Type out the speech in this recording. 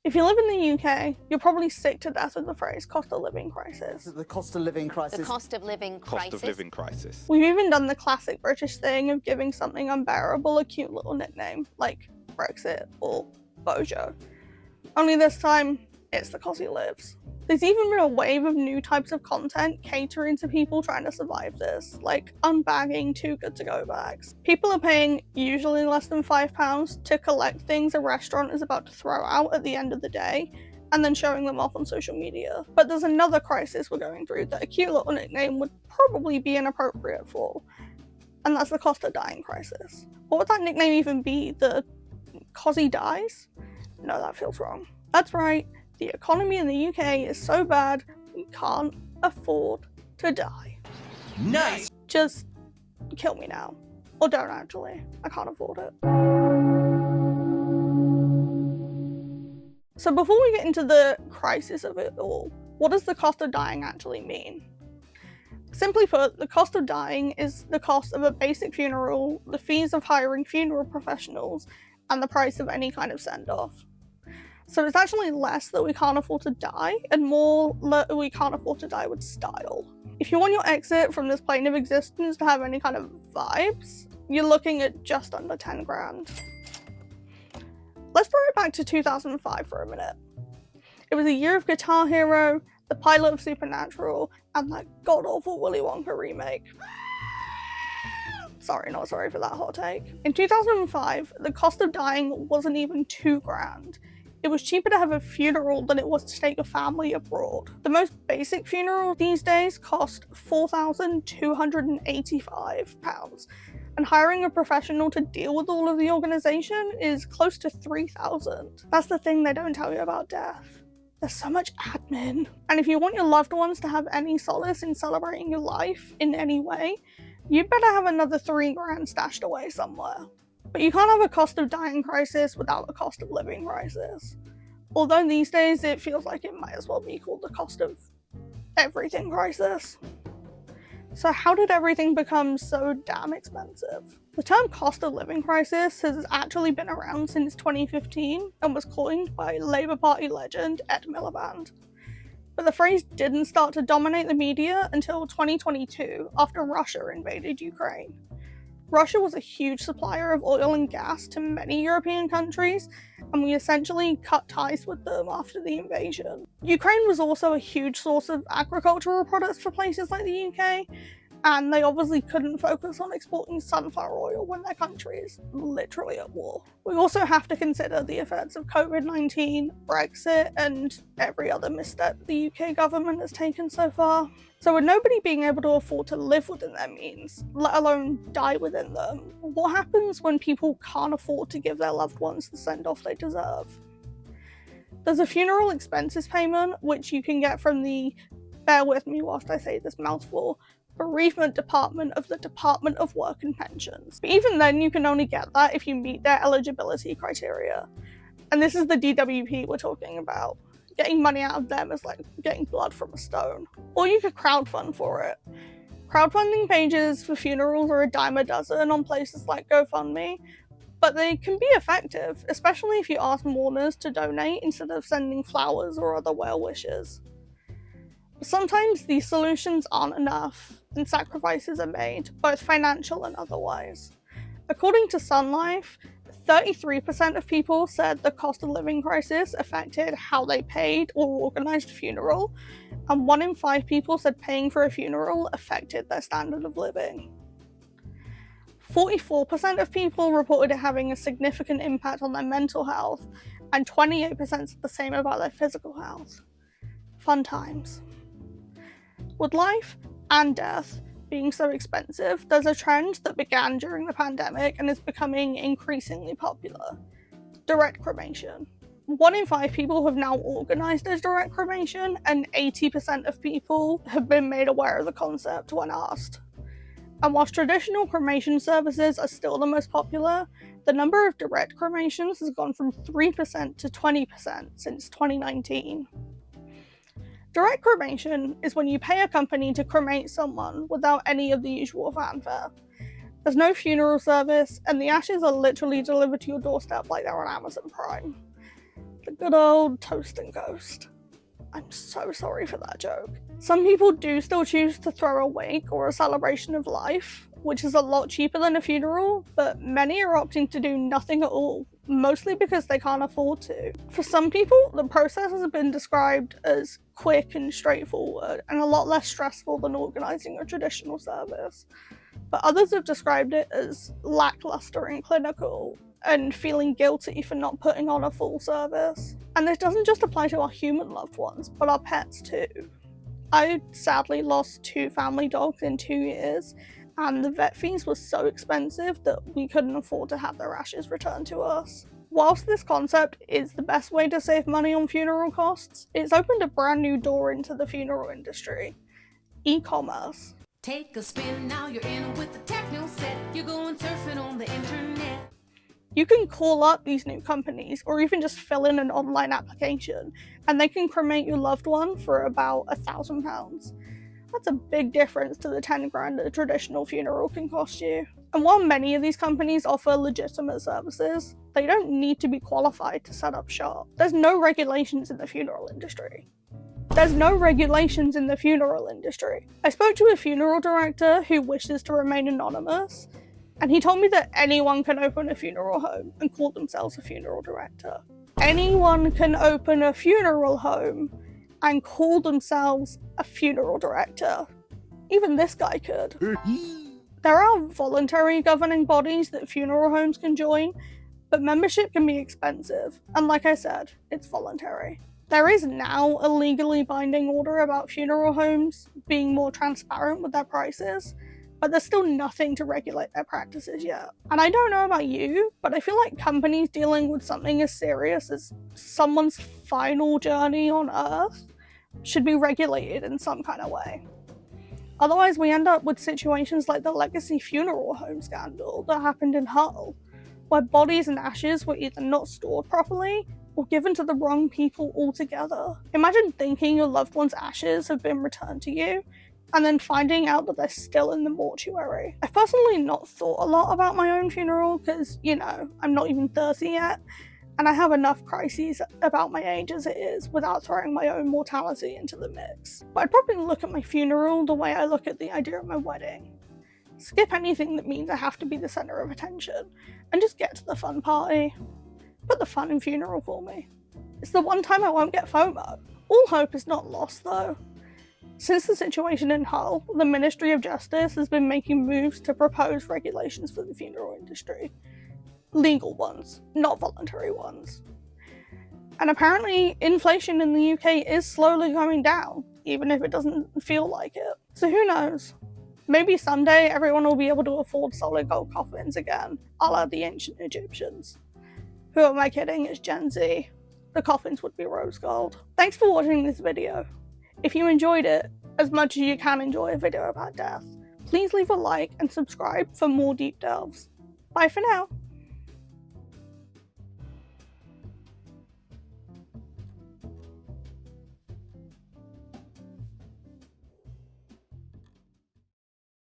If you live in the UK, you're probably sick to death of the phrase cost of living crisis. The cost of living crisis. The cost of living crisis. Cost of living crisis. We've even done the classic British thing of giving something unbearable a cute little nickname, like Brexit or Bojo. Only this time, it's the cost he lives. There's even been a wave of new types of content catering to people trying to survive this, like unbagging too good to go bags. People are paying usually less than £5 to collect things a restaurant is about to throw out at the end of the day, and then showing them off on social media. But there's another crisis we're going through that a cute little nickname would probably be inappropriate for, and that's the cost of dying crisis. What would that nickname even be? The Cosy Dies? No, that feels wrong. That's right. The economy in the UK is so bad, we can't afford to die. Nice! Just kill me now. Or don't actually. I can't afford it. So before we get into the crisis of it all, what does the cost of dying actually mean? Simply put, the cost of dying is the cost of a basic funeral, the fees of hiring funeral professionals, and the price of any kind of send-off. So it's actually less that we can't afford to die, and more that we can't afford to die with style. If you want your exit from this plane of existence to have any kind of vibes, you're looking at just under 10 grand. Let's throw it back to 2005 for a minute. It was a year of Guitar Hero, the pilot of Supernatural, and that god-awful Willy Wonka remake. Sorry, not sorry for that hot take. In 2005, the cost of dying wasn't even 2 grand. It was cheaper to have a funeral than it was to take a family abroad. The most basic funeral these days cost £4,285, and hiring a professional to deal with all of the organisation is close to £3,000. That's the thing they don't tell you about death. There's so much admin. And if you want your loved ones to have any solace in celebrating your life in any way, you better have another 3 grand stashed away somewhere. But you can't have a cost of dying crisis without a cost of living crisis. Although these days it feels like it might as well be called the cost of everything crisis. So how did everything become so damn expensive? The term cost of living crisis has actually been around since 2015 and was coined by Labour Party legend Ed Miliband. But the phrase didn't start to dominate the media until 2022 after Russia invaded Ukraine. Russia was a huge supplier of oil and gas to many European countries, and we essentially cut ties with them after the invasion. Ukraine was also a huge source of agricultural products for places like the UK, and they obviously couldn't focus on exporting sunflower oil when their country is literally at war. We also have to consider the effects of COVID-19, Brexit, and every other misstep the UK government has taken so far. So with nobody being able to afford to live within their means, let alone die within them, what happens when people can't afford to give their loved ones the send-off they deserve? There's a funeral expenses payment, which you can get from the, bear with me whilst I say this mouthful, bereavement department of the Department of Work and Pensions. But even then, you can only get that if you meet their eligibility criteria. And this is the DWP we're talking about. Getting money out of them is like getting blood from a stone. Or you could crowdfund for it. Crowdfunding pages for funerals are a dime a dozen on places like GoFundMe, but they can be effective, especially if you ask mourners to donate instead of sending flowers or other well wishes. But sometimes these solutions aren't enough, and sacrifices are made, both financial and otherwise. According to SunLife, 33% of people said the cost of living crisis affected how they paid or organised a funeral, and 1 in 5 people said paying for a funeral affected their standard of living. 44% of people reported it having a significant impact on their mental health, and 28% said the same about their physical health. Fun times. With life and death being so expensive, there's a trend that began during the pandemic and is becoming increasingly popular: direct cremation. 1 in 5 people have now organised as direct cremation, and 80% of people have been made aware of the concept when asked. And whilst traditional cremation services are still the most popular, the number of direct cremations has gone from 3% to 20% since 2019. Direct cremation is when you pay a company to cremate someone without any of the usual fanfare. There's no funeral service, and the ashes are literally delivered to your doorstep like they're on Amazon Prime. The good old toast and ghost. I'm so sorry for that joke. Some people do still choose to throw a wake or a celebration of life, which is a lot cheaper than a funeral, but many are opting to do nothing at all, mostly because they can't afford to. For some people, the process has been described as quick and straightforward, and a lot less stressful than organising a traditional service. But others have described it as lackluster and clinical, and feeling guilty for not putting on a full service. And this doesn't just apply to our human loved ones, but our pets too. I sadly lost 2 family dogs in 2 years, and the vet fees were so expensive that we couldn't afford to have their ashes returned to us. Whilst this concept is the best way to save money on funeral costs, it's opened a brand new door into the funeral industry: e-commerce. Take a spin, now you're in with the techno set. You're going surfing on the internet. You can call up these new companies or even just fill in an online application and they can cremate your loved one for about £1,000. That's a big difference to the 10 grand a traditional funeral can cost you. And while many of these companies offer legitimate services, they don't need to be qualified to set up shop. There's no regulations in the funeral industry. I spoke to a funeral director who wishes to remain anonymous, and he told me that anyone can open a funeral home and call themselves a funeral director. Anyone can open a funeral home and call themselves a funeral director. Even this guy could. There are voluntary governing bodies that funeral homes can join, but membership can be expensive, and like I said, it's voluntary. There is now a legally binding order about funeral homes being more transparent with their prices, but there's still nothing to regulate their practices yet. And I don't know about you, but I feel like companies dealing with something as serious as someone's final journey on Earth should be regulated in some kind of way. Otherwise, we end up with situations like the Legacy Funeral Home scandal that happened in Hull, where bodies and ashes were either not stored properly or given to the wrong people altogether. Imagine thinking your loved one's ashes have been returned to you, and then finding out that they're still in the mortuary. I've personally not thought a lot about my own funeral because, I'm not even 30 yet, and I have enough crises about my age as it is without throwing my own mortality into the mix. But I'd probably look at my funeral the way I look at the idea of my wedding. Skip anything that means I have to be the centre of attention, and just get to the fun party. Put the fun in funeral for me. It's the one time I won't get FOMO. All hope is not lost though. Since the situation in Hull, the Ministry of Justice has been making moves to propose regulations for the funeral industry. Legal ones, not voluntary ones. And apparently, inflation in the UK is slowly going down, even if it doesn't feel like it. So who knows? Maybe someday everyone will be able to afford solid gold coffins again, a la the ancient Egyptians. Who am I kidding? It's Gen Z. The coffins would be rose gold. Thanks for watching this video. If you enjoyed it, as much as you can enjoy a video about death, please leave a like and subscribe for more deep delves. Bye for now.